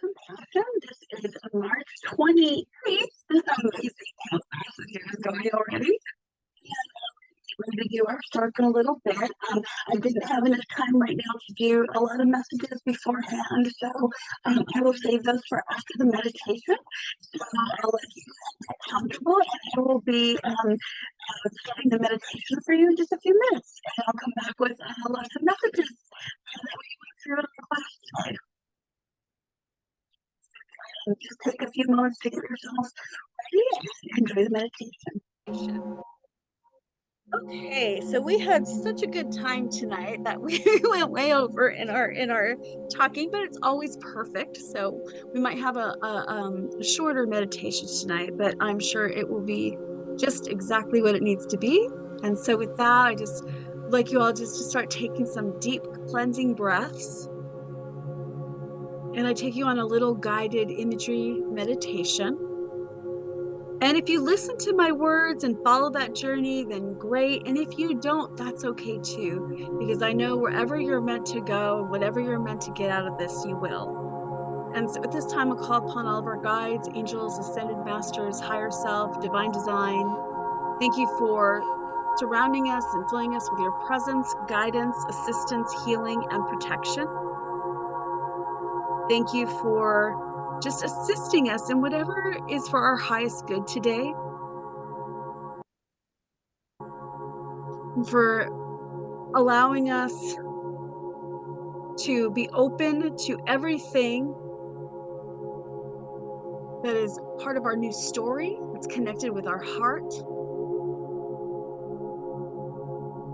compassion. This is March 28th. This is amazing how fast the year is going already. Ready to do our circle a little bit. I didn't have enough time right now to do a lot of messages beforehand, so I will save those for after the meditation. So I'll let you get comfortable, and I will be starting the meditation for you in just a few minutes. And I'll come back with lots of messages that we went through in the class today. So just take a few moments to get yourselves ready and enjoy the meditation. Okay, so we had such a good time tonight that we went way over in our talking, but it's always perfect. So we might have a shorter meditation tonight, but I'm sure it will be just exactly what it needs to be. And so with that, I just like you all just to start taking some deep cleansing breaths. And I take you on a little guided imagery meditation. And if you listen to my words and follow that journey, then great. And if you don't, that's okay too, because I know wherever you're meant to go, whatever you're meant to get out of this, you will. And so at this time, I'll call upon all of our guides, angels, ascended masters, higher self, divine design. Thank you for surrounding us and filling us with your presence, guidance, assistance, healing, and protection. Thank you for just assisting us in whatever is for our highest good today. For allowing us to be open to everything that is part of our new story, that's connected with our heart.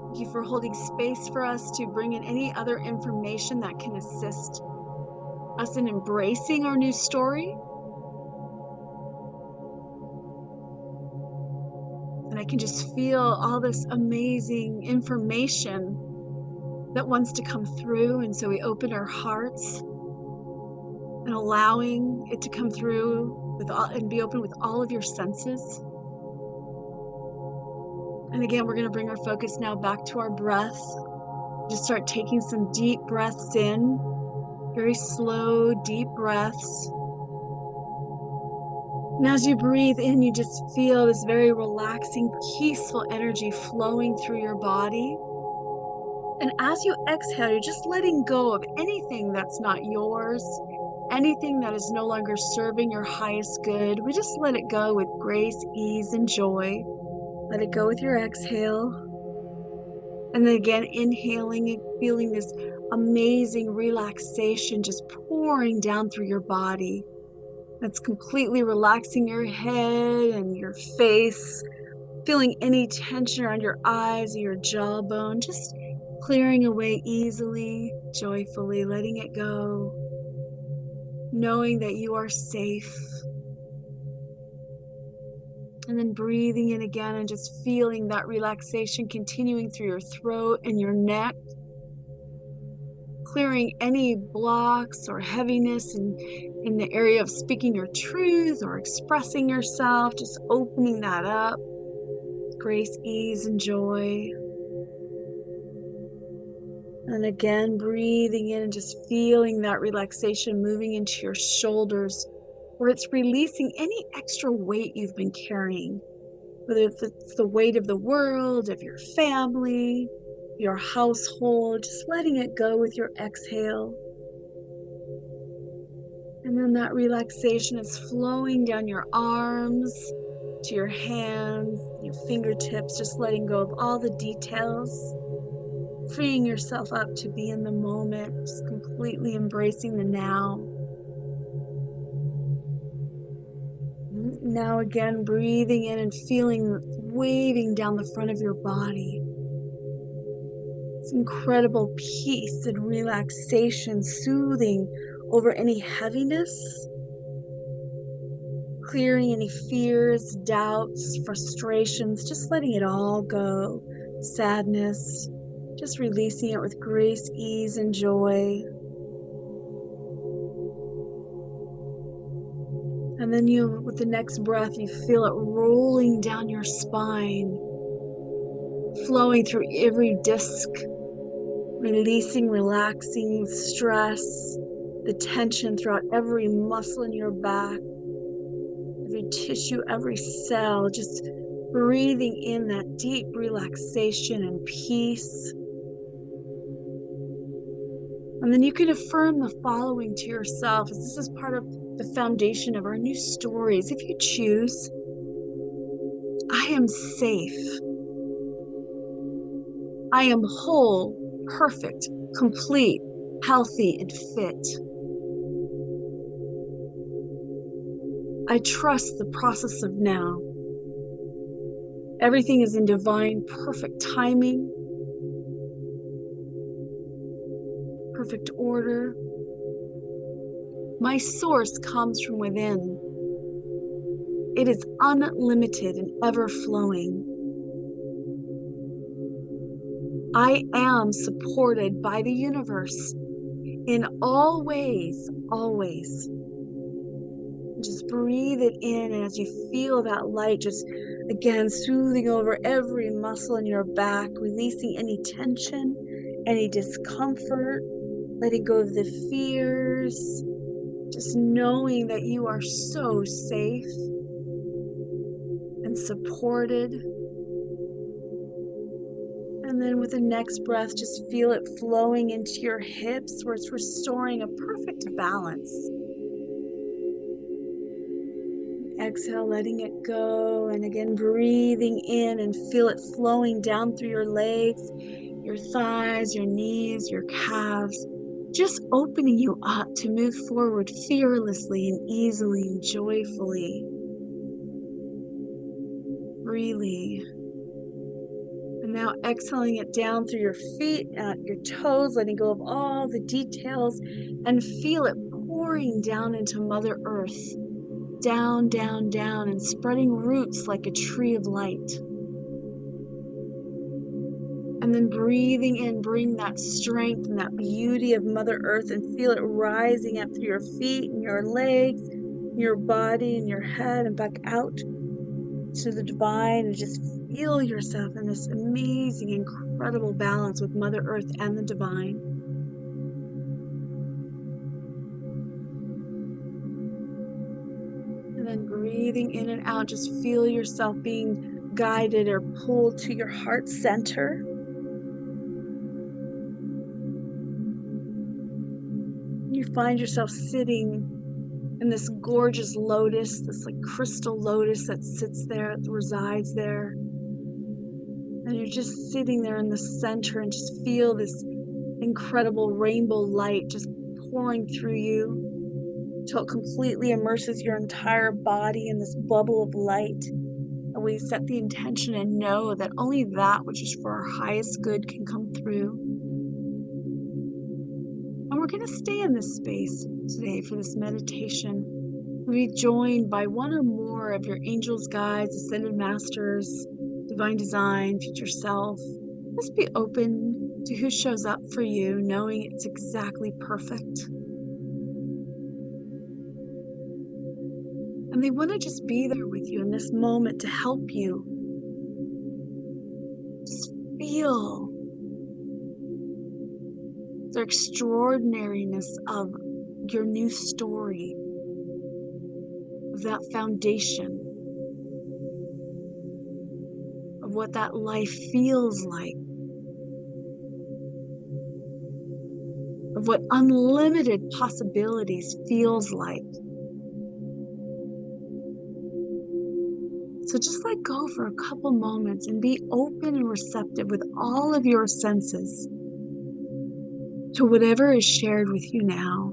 Thank you for holding space for us to bring in any other information that can assist us in embracing our new story. And I can just feel all this amazing information that wants to come through. And so we open our hearts and allowing it to come through with all and be open with all of your senses. And again, we're going to bring our focus now back to our breath. Just start taking some deep breaths in, very slow, deep breaths. And as you breathe in, you just feel this very relaxing, peaceful energy flowing through your body. And as you exhale, you're just letting go of anything that's not yours, anything that is no longer serving your highest good. We just let it go with grace, ease, and joy. Let it go with your exhale. And then again, inhaling and feeling this amazing relaxation just pouring down through your body. That's completely relaxing your head and your face, feeling any tension around your eyes or your jawbone, just clearing away easily, joyfully, letting it go, knowing that you are safe. And then breathing in again and just feeling that relaxation continuing through your throat and your neck, clearing any blocks or heaviness in the area of speaking your truth or expressing yourself, just opening that up. Grace, ease, and joy. And again, breathing in and just feeling that relaxation moving into your shoulders, where it's releasing any extra weight you've been carrying, whether it's the weight of the world, of your family, your household, just letting it go with your exhale. And then that relaxation is flowing down your arms to your hands, your fingertips, just letting go of all the details, freeing yourself up to be in the moment, just completely embracing the now. Now again, breathing in and feeling waving down the front of your body. It's incredible peace and relaxation, soothing over any heaviness, clearing any fears, doubts, frustrations, just letting it all go. Sadness, just releasing it with grace, ease, and joy. And then with the next breath, you feel it rolling down your spine, flowing through every disc, releasing, relaxing stress, the tension throughout every muscle in your back, every tissue, every cell, just breathing in that deep relaxation and peace. And then you can affirm the following to yourself, as this is part of the foundation of our new stories. If you choose, I am safe. I am whole, perfect, complete, healthy, and fit. I trust the process of now. Everything is in divine, perfect timing, perfect order. My source comes from within. It is unlimited and ever-flowing. I am supported by the universe in all ways, always. Just breathe it in, and as you feel that light, just again soothing over every muscle in your back, releasing any tension, any discomfort, letting go of the fears, just knowing that you are so safe and supported. And then with the next breath, just feel it flowing into your hips, where it's restoring a perfect balance. Exhale, letting it go. And again, breathing in and feel it flowing down through your legs, your thighs, your knees, your calves, just opening you up to move forward fearlessly and easily and joyfully, freely. And now exhaling it down through your feet, your toes, letting go of all the details, and feel it pouring down into Mother Earth. Down, down, down, and spreading roots like a tree of light. And then breathing in, bring that strength and that beauty of Mother Earth, and feel it rising up through your feet and your legs, your body and your head, and back out to the divine, and just feel yourself in this amazing, incredible balance with Mother Earth and the divine. And then breathing in and out, just feel yourself being guided or pulled to your heart center. You find yourself sitting in this gorgeous lotus, this like crystal lotus that sits there, that resides there. And you're just sitting there in the center, and just feel this incredible rainbow light just pouring through you till it completely immerses your entire body in this bubble of light. And we set the intention and know that only that which is for our highest good can come through. And we're going to stay in this space today for this meditation. We'll be joined by one or more of your angels, guides, ascended masters, divine design, future self. Just be open to who shows up for you, knowing it's exactly perfect. And they want to just be there with you in this moment to help you. Just feel the extraordinariness of your new story, of that foundation, of what that life feels like, of what unlimited possibilities feels like. So just let go for a couple moments and be open and receptive with all of your senses to whatever is shared with you now.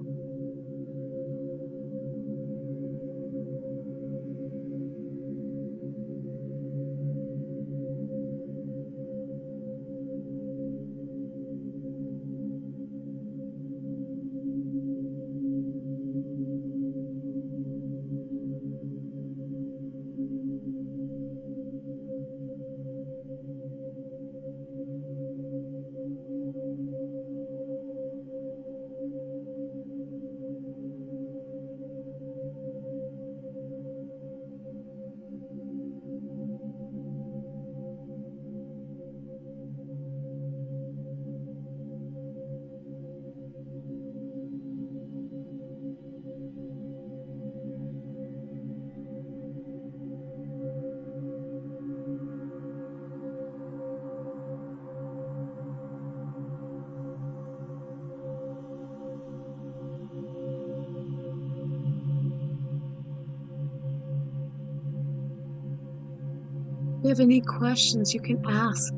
you have any questions, you can ask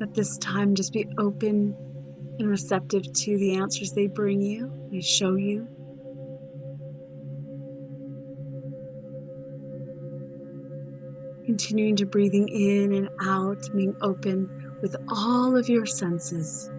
at this time. Just be open and receptive to the answers they bring you, they show you. Continuing to breathing in and out, being open with all of your senses.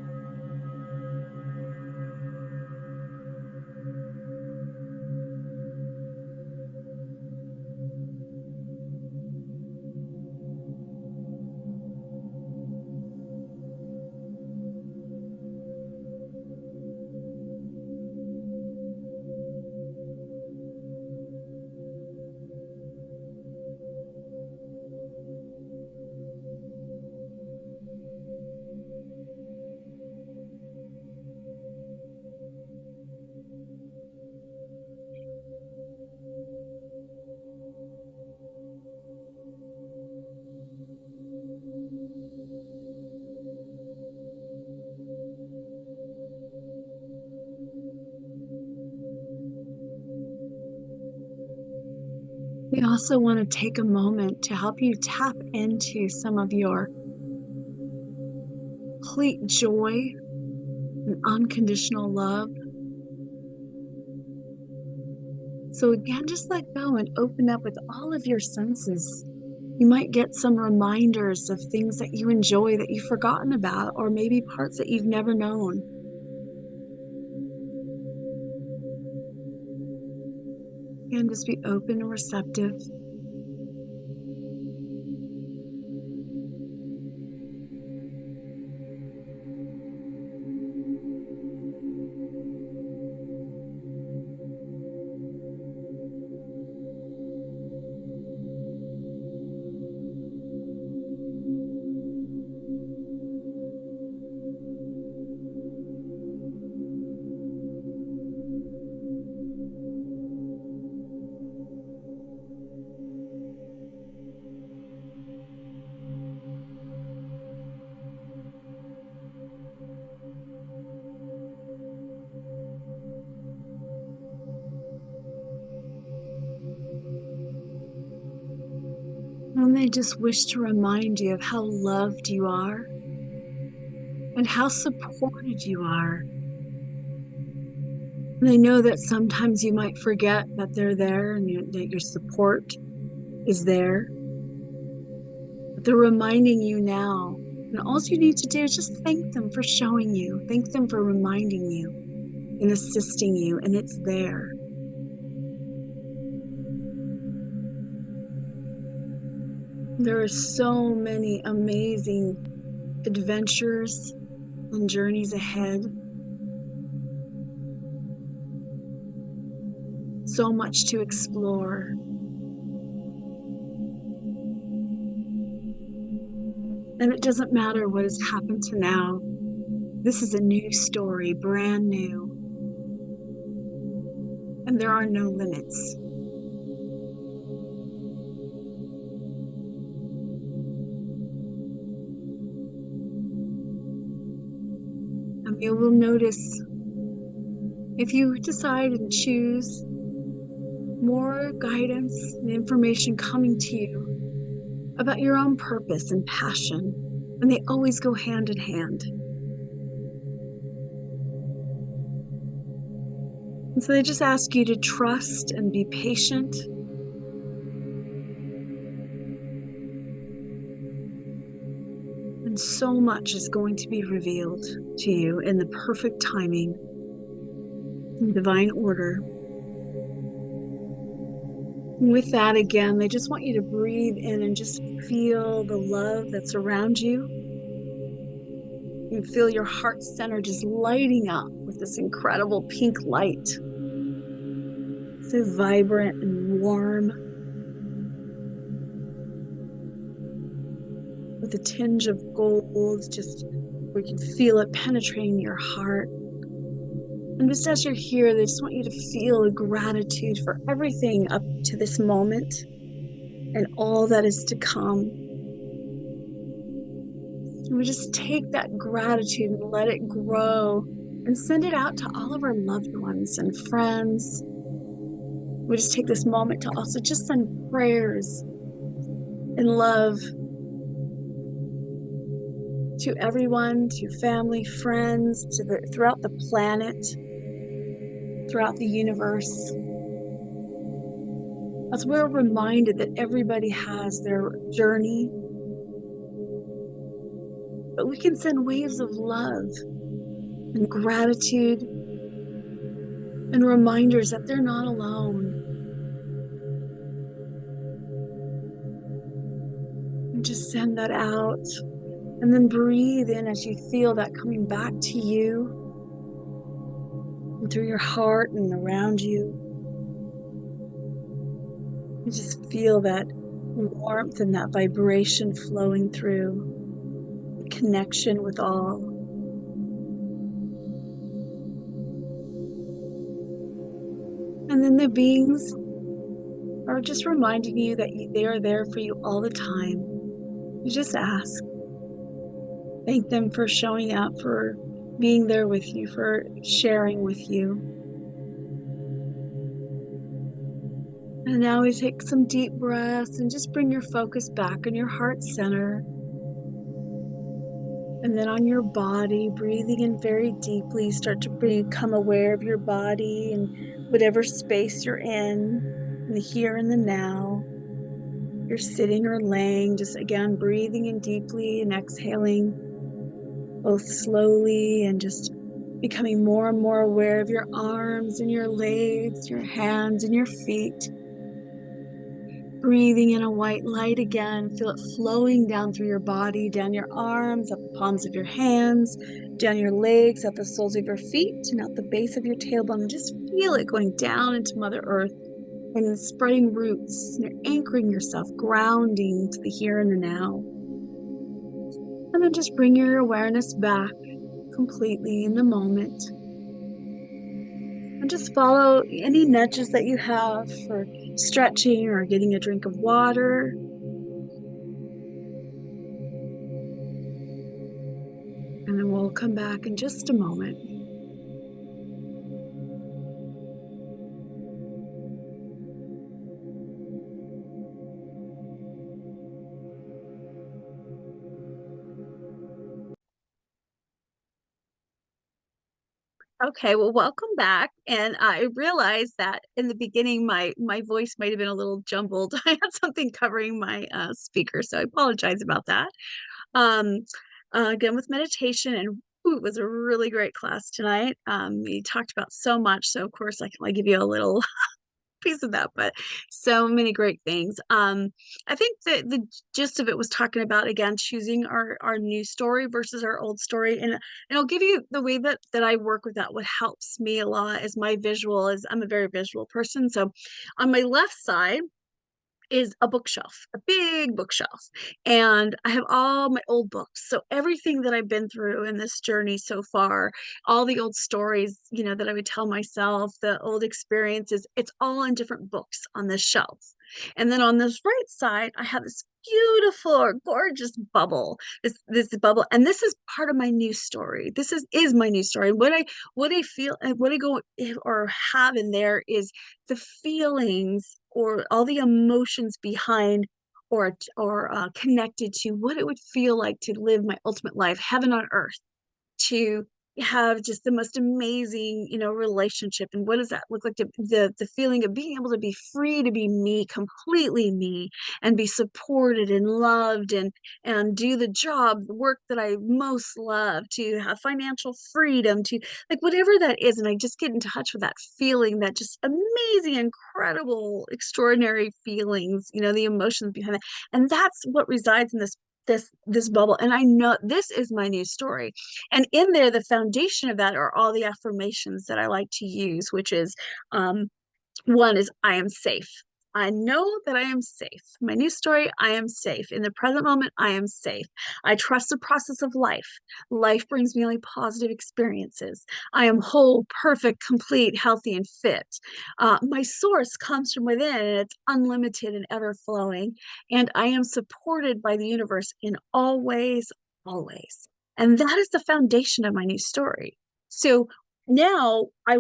We also want to take a moment to help you tap into some of your complete joy and unconditional love. So again, just let go and open up with all of your senses. You might get some reminders of things that you enjoy that you've forgotten about, or maybe parts that you've never known. Again, just be open and receptive. And they just wish to remind you of how loved you are and how supported you are. And they know that sometimes you might forget that they're there and that your support is there. But they're reminding you now. And all you need to do is just thank them for showing you, thank them for reminding you and assisting you, and it's there. There are so many amazing adventures and journeys ahead. So much to explore. And it doesn't matter what has happened to now. This is a new story, brand new. And there are no limits. And you will notice if you decide and choose more guidance and information coming to you about your own purpose and passion, and they always go hand in hand. And so they just ask you to trust and be patient. And so much is going to be revealed to you in the perfect timing, in divine order. And with that, again, they just want you to breathe in and just feel the love that's around you. You feel your heart center just lighting up with this incredible pink light. So vibrant and warm, with a tinge of gold, just where you can feel it penetrating your heart. And just as you're here, they just want you to feel a gratitude for everything up to this moment and all that is to come. And we just take that gratitude and let it grow and send it out to all of our loved ones and friends. We just take this moment to also just send prayers and love to everyone, to family, friends, throughout the planet, throughout the universe. As we're reminded that everybody has their journey, but we can send waves of love and gratitude and reminders that they're not alone. And just send that out and then breathe in as you feel that coming back to you and through your heart and around you. You just feel that warmth and that vibration flowing through, the connection with all. And then the beings are just reminding you that they are there for you all the time. You just ask. Thank them for showing up, for being there with you, for sharing with you. And now we take some deep breaths and just bring your focus back in your heart center. And then on your body, breathing in very deeply, start to become aware of your body and whatever space you're in the here and the now. You're sitting or laying, just again breathing in deeply and exhaling both slowly and just becoming more and more aware of your arms and your legs, your hands and your feet. Breathing in a white light again, feel it flowing down through your body, down your arms, up the palms of your hands, down your legs, up the soles of your feet, and out the base of your tailbone. And just feel it going down into Mother Earth and then spreading roots. And you're anchoring yourself, grounding to the here and the now. And then just bring your awareness back completely in the moment. And just follow any nudges that you have for stretching or getting a drink of water. And then we'll come back in just a moment. Okay, well, welcome back. And I realized that in the beginning, my voice might have been a little jumbled. I had something covering my speaker, so I apologize about that. Um, again, with meditation, and ooh, it was a really great class tonight. We talked about so much, so of course I can like give you a little piece of that, but so many great things. I think that the gist of it was talking about again choosing our new story versus our old story, and I'll give you the way that I work with that. What helps me a lot is my visual. Is I'm a very visual person, so on my left side is a bookshelf, a big bookshelf. And I have all my old books. So everything that I've been through in this journey so far, all the old stories, that I would tell myself, the old experiences, it's all in different books on this shelf. And then on this right side, I have this beautiful or gorgeous bubble. This bubble, and this is part of my new story. This is my new story. What I feel and what I go or have in there is the feelings or all the emotions behind or connected to what it would feel like to live my ultimate life, heaven on earth, to have just the most amazing relationship. And what does that look like? The feeling of being able to be free to be me, completely me, and be supported and loved, and do the job, the work that I most love, to have financial freedom, to like whatever that is. And I just get in touch with that feeling, that just amazing, incredible, extraordinary feelings, the emotions behind it. And that's what resides in this bubble. And I know this is my new story. And in there, the foundation of that are all the affirmations that I like to use, which is one is I am safe. I know that I am safe. My new story, I am safe. In the present moment, I am safe. I trust the process of life. Life brings me only positive experiences. I am whole, perfect, complete, healthy, and fit. My source comes from within, and it's unlimited and ever flowing. And I am supported by the universe in all ways, always. And that is the foundation of my new story. So now I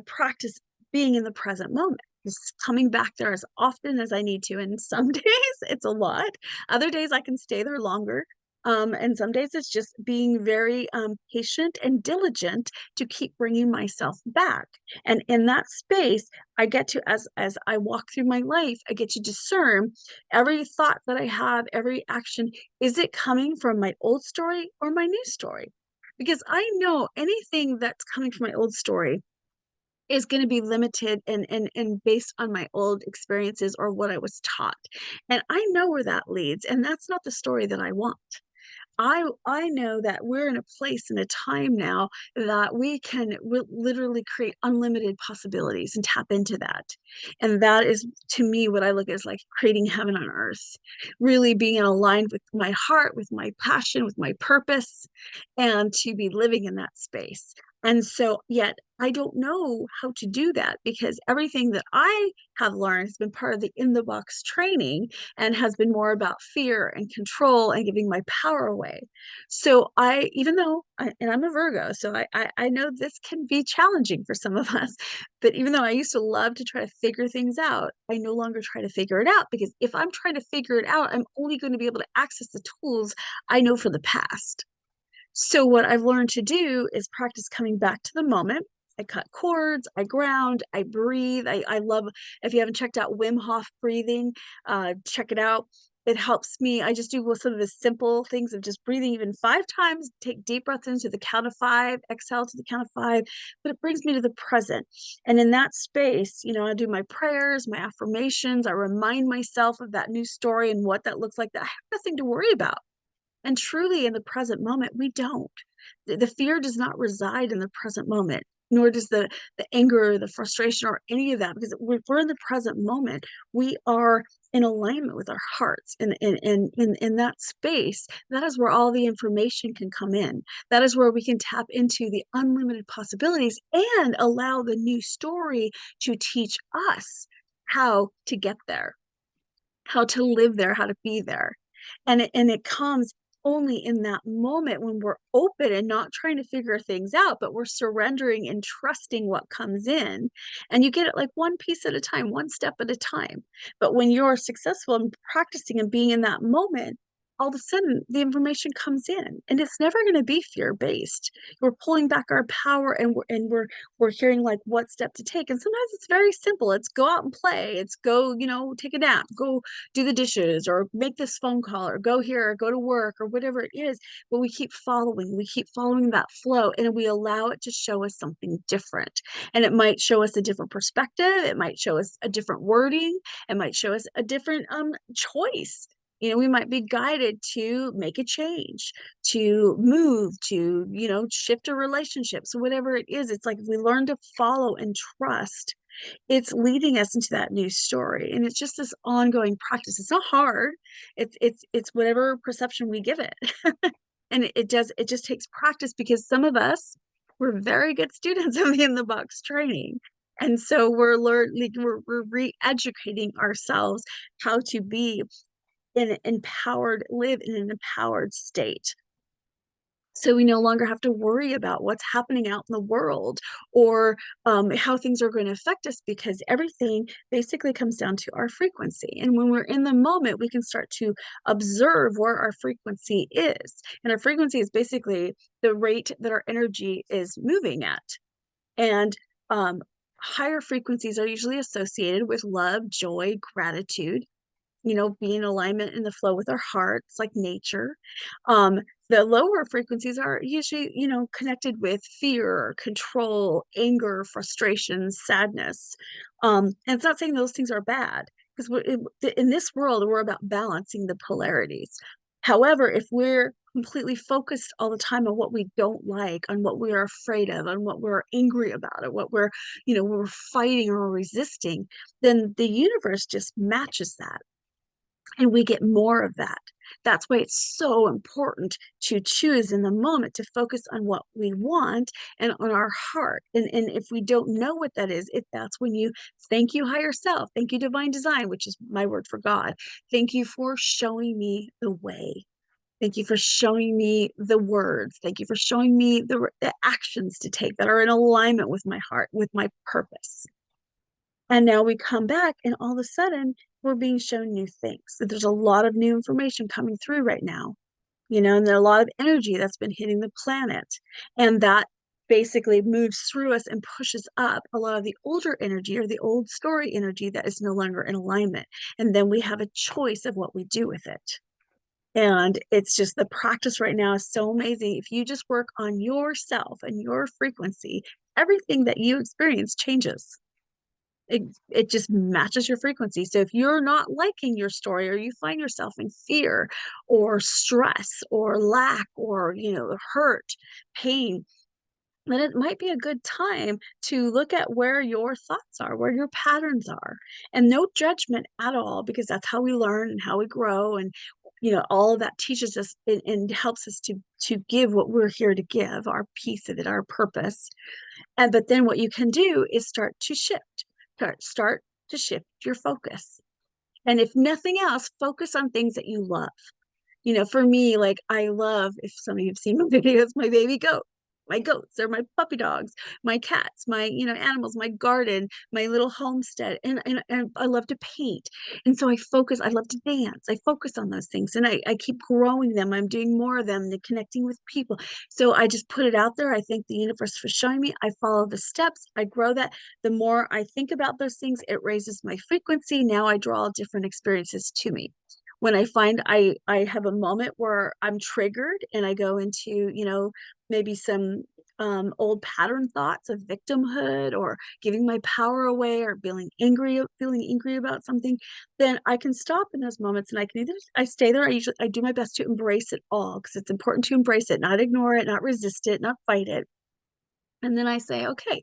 practice being in the present moment. just coming back there as often as I need to. And some days it's a lot. Other days I can stay there longer. And some days it's just being very patient and diligent to keep bringing myself back. And in that space, I get to, as I walk through my life, I get to discern every thought that I have, every action. Is it coming from my old story or my new story? Because I know anything that's coming from my old story is going to be limited and based on my old experiences or what I was taught. And I know where that leads. And that's not the story that I want. I know that we're in a place and a time now that we can literally create unlimited possibilities and tap into that. And that is, to me, what I look at as like creating heaven on earth, really being aligned with my heart, with my passion, with my purpose, and to be living in that space. And so, yet I don't know how to do that because everything that I have learned has been part of the in the box training and has been more about fear and control and giving my power away. So even though and I'm a Virgo, so I know this can be challenging for some of us, but even though I used to love to try to figure things out, I no longer try to figure it out because if I'm trying to figure it out, I'm only going to be able to access the tools I know from the past. So what I've learned to do is practice coming back to the moment. I cut cords, I ground, I breathe. I love, if you haven't checked out Wim Hof breathing, check it out. It helps me. I just do some of the simple things of just breathing even 5 times, take deep breaths into the count of 5, exhale to the count of 5, but it brings me to the present. And in that space, I do my prayers, my affirmations. I remind myself of that new story and what that looks like, that I have nothing to worry about. And truly, in the present moment, we don't. The fear does not reside in the present moment, nor does the anger, or the frustration, or any of that, because if we're in the present moment, we are in alignment with our hearts. And in that space, that is where all the information can come in. That is where we can tap into the unlimited possibilities and allow the new story to teach us how to get there, how to live there, how to be there. And it comes only in that moment when we're open and not trying to figure things out, but we're surrendering and trusting what comes in. And you get it like one piece at a time, one step at a time. But when you're successful in practicing and being in that moment, all of a sudden the information comes in and it's never going to be fear based. We're pulling back our power and we're hearing like what step to take. And sometimes it's very simple. It's go out and play. It's go, take a nap, go do the dishes or make this phone call or go here or go to work or whatever it is. But we keep following that flow and we allow it to show us something different. And it might show us a different perspective. It might show us a different wording. It might show us a different choice. We might be guided to make a change, to move, to, shift a relationship. So whatever it is, it's like if we learn to follow and trust, it's leading us into that new story. And it's just this ongoing practice. It's not hard. It's whatever perception we give it. And it just takes practice because some of us we're very good students of the in the box training. And so we're learning, we're re-educating ourselves how to be live in an empowered state. So we no longer have to worry about what's happening out in the world or how things are going to affect us because everything basically comes down to our frequency. And when we're in the moment, we can start to observe where our frequency is. And our frequency is basically the rate that our energy is moving at. And higher frequencies are usually associated with love, joy, gratitude, be in alignment in the flow with our hearts, like nature. Um, the lower frequencies are usually, connected with fear, control, anger, frustration, sadness. And it's not saying those things are bad, because in this world, we're about balancing the polarities. However, if we're completely focused all the time on what we don't like, on what we are afraid of, on what we're angry about, or what we're fighting or resisting, then the universe just matches that and we get more of that. That's why it's so important to choose in the moment to focus on what we want and on our heart. And if we don't know what that is, that's when you thank you, higher self. Thank you, divine design, which is my word for God. Thank you for showing me the way. Thank you for showing me the words. Thank you for showing me the actions to take that are in alignment with my heart, with my purpose. And now we come back, and all of a sudden, we're being shown new things. There's a lot of new information coming through right now, and there's a lot of energy that's been hitting the planet. And that basically moves through us and pushes up a lot of the older energy or the old story energy that is no longer in alignment. And then we have a choice of what we do with it. And it's just the practice right now is so amazing. If you just work on yourself and your frequency, everything that you experience changes. It just matches your frequency. So if you're not liking your story, or you find yourself in fear or stress or lack or hurt, pain, then it might be a good time to look at where your thoughts are, where your patterns are. And no judgment at all, because that's how we learn and how we grow. And all of that teaches us and helps us to give what we're here to give, our piece of it, our purpose. And but then what you can do is start to shift your focus. And if nothing else, focus on things that you love. For me, like, I love, if some of you have seen my videos, my baby goat, my goats, or my puppy dogs, my cats, my, animals, my garden, my little homestead. And I love to paint. And so I love to dance. I focus on those things, and I keep growing them. I'm doing more of them and connecting with people. So I just put it out there. I thank the universe for showing me. I follow the steps. I grow that. The more I think about those things, it raises my frequency. Now I draw different experiences to me. When I find I have a moment where I'm triggered, and I go into, maybe some old pattern thoughts of victimhood, or giving my power away, or feeling angry about something, then I can stop in those moments, and I can either I stay there. I do my best to embrace it all, because it's important to embrace it, not ignore it, not resist it, not fight it. And then I say, okay,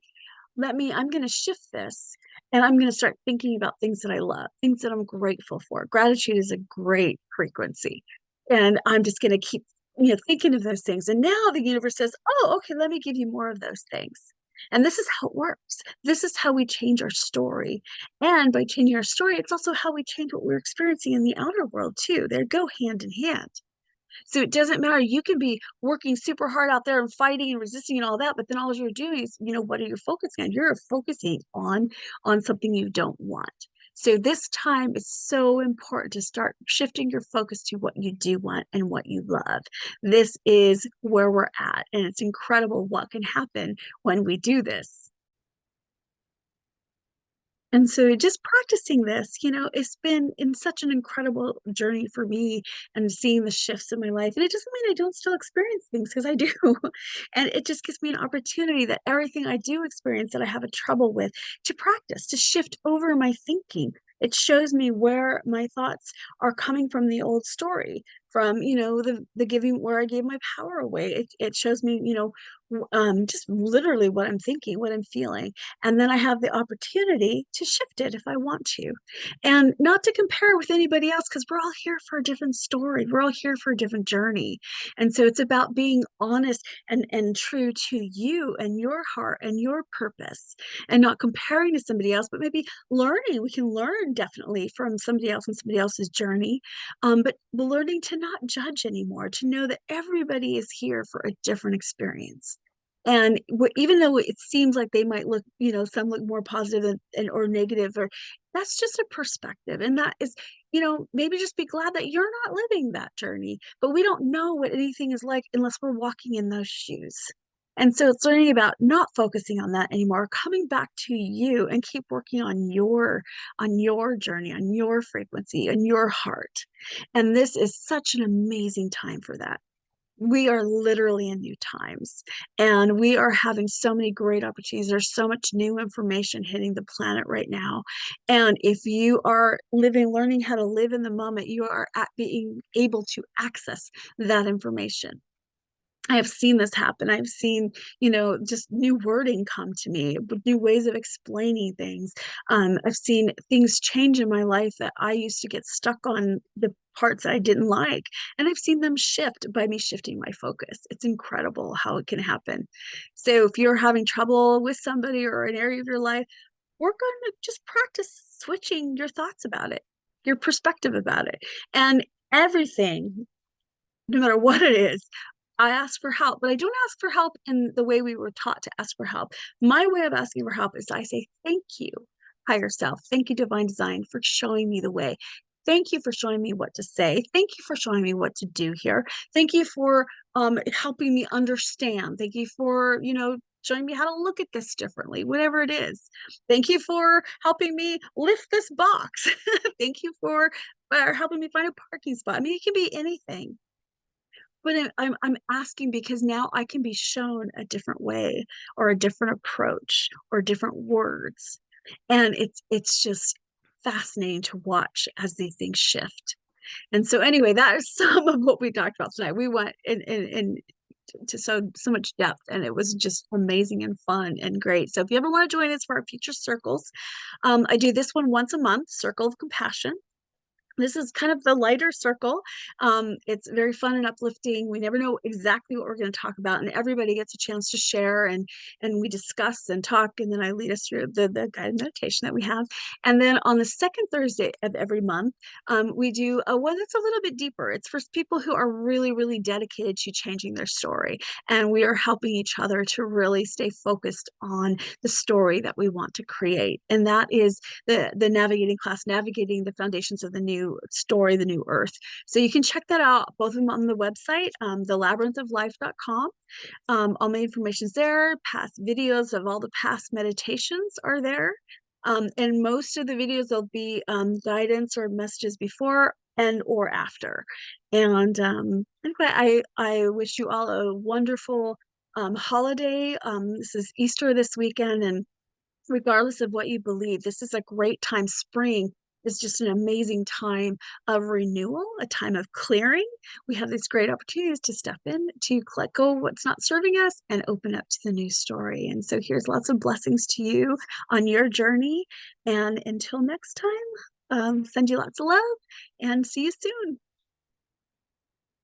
I'm going to shift this, and I'm going to start thinking about things that I love, things that I'm grateful for. Gratitude is a great frequency. And I'm just going to keep, thinking of those things. And now the universe says, oh, okay, let me give you more of those things. And this is how it works. This is how we change our story. And by changing our story, it's also how we change what we're experiencing in the outer world, too. They go hand in hand. So it doesn't matter. You can be working super hard out there and fighting and resisting and all that, but then all you're doing is, what are you focusing on? You're focusing on something you don't want. So this time is so important to start shifting your focus to what you do want and what you love. This is where we're at, and it's incredible what can happen when we do this. And so just practicing this, it's been in such an incredible journey for me, and seeing the shifts in my life. And it doesn't mean I don't still experience things, because I do. And it just gives me an opportunity that everything I do experience that I have a trouble with, to practice, to shift over my thinking. It shows me where my thoughts are coming from, the old story, from, the giving, where I gave my power away. It shows me, just literally what I'm thinking, what I'm feeling. And then I have the opportunity to shift it if I want to. And not to compare with anybody else, because we're all here for a different story. We're all here for a different journey. And so it's about being honest and true to you and your heart and your purpose, and not comparing to somebody else, but maybe learning. We can learn definitely from somebody else and somebody else's journey. But learning to not judge anymore, to know that everybody is here for a different experience. And even though it seems like they might look, some look more positive or negative, or that's just a perspective. And that is, maybe just be glad that you're not living that journey. But we don't know what anything is like unless we're walking in those shoes. And so it's learning about not focusing on that anymore, coming back to you, and keep working on your journey, on your frequency, on your heart. And this is such an amazing time for that. We are literally in new times, and we are having so many great opportunities. There's so much new information hitting the planet right now. And if you are learning how to live in the moment, you are at being able to access that information. I have seen this happen. I've seen, just new wording come to me, with new ways of explaining things. I've seen things change in my life that I used to get stuck on the parts that I didn't like. And I've seen them shift by me shifting my focus. It's incredible how it can happen. So if you're having trouble with somebody or an area of your life, work on just practice switching your thoughts about it, your perspective about it. And everything, no matter what it is, I ask for help, but I don't ask for help in the way we were taught to ask for help. My way of asking for help is I say, thank you. higher self. Thank you, divine design, for showing me the way. Thank you for showing me what to say. Thank you for showing me what to do here. Thank you for helping me understand. Thank you for, showing me how to look at this differently, whatever it is. Thank you for helping me lift this box. Thank you for helping me find a parking spot. I mean, it can be anything. But I'm asking because now I can be shown a different way or a different approach or different words. And it's just fascinating to watch as these things shift. And so anyway, that is some of what we talked about tonight. We went in to so much depth, and it was just amazing and fun and great. So if you ever want to join us for our future circles, I do this one once a month, Circle of Compassion. This is kind of the lighter circle. It's very fun and uplifting. We never know exactly what we're going to talk about, and everybody gets a chance to share, and we discuss and talk, and then I lead us through the guided meditation that we have. And then on the second Thursday of every month, we do a one that's a little bit deeper. It's for people who are really, really dedicated to changing their story, and we are helping each other to really stay focused on the story that we want to create. And that is the navigating class, navigating the foundations of the new story, the new earth. So you can check that out, both of them on the website, thelabyrinthoflife.com. All my information's there. Past videos of all the past meditations are there. And most of the videos, there'll be guidance or messages before and or after. And anyway, I wish you all a wonderful holiday. This is Easter this weekend, and regardless of what you believe, this is a great time. Spring is just an amazing time of renewal, a time of clearing. We have these great opportunities to step in, to let go of what's not serving us and open up to the new story. And so here's lots of blessings to you on your journey. And until next time, send you lots of love and see you soon.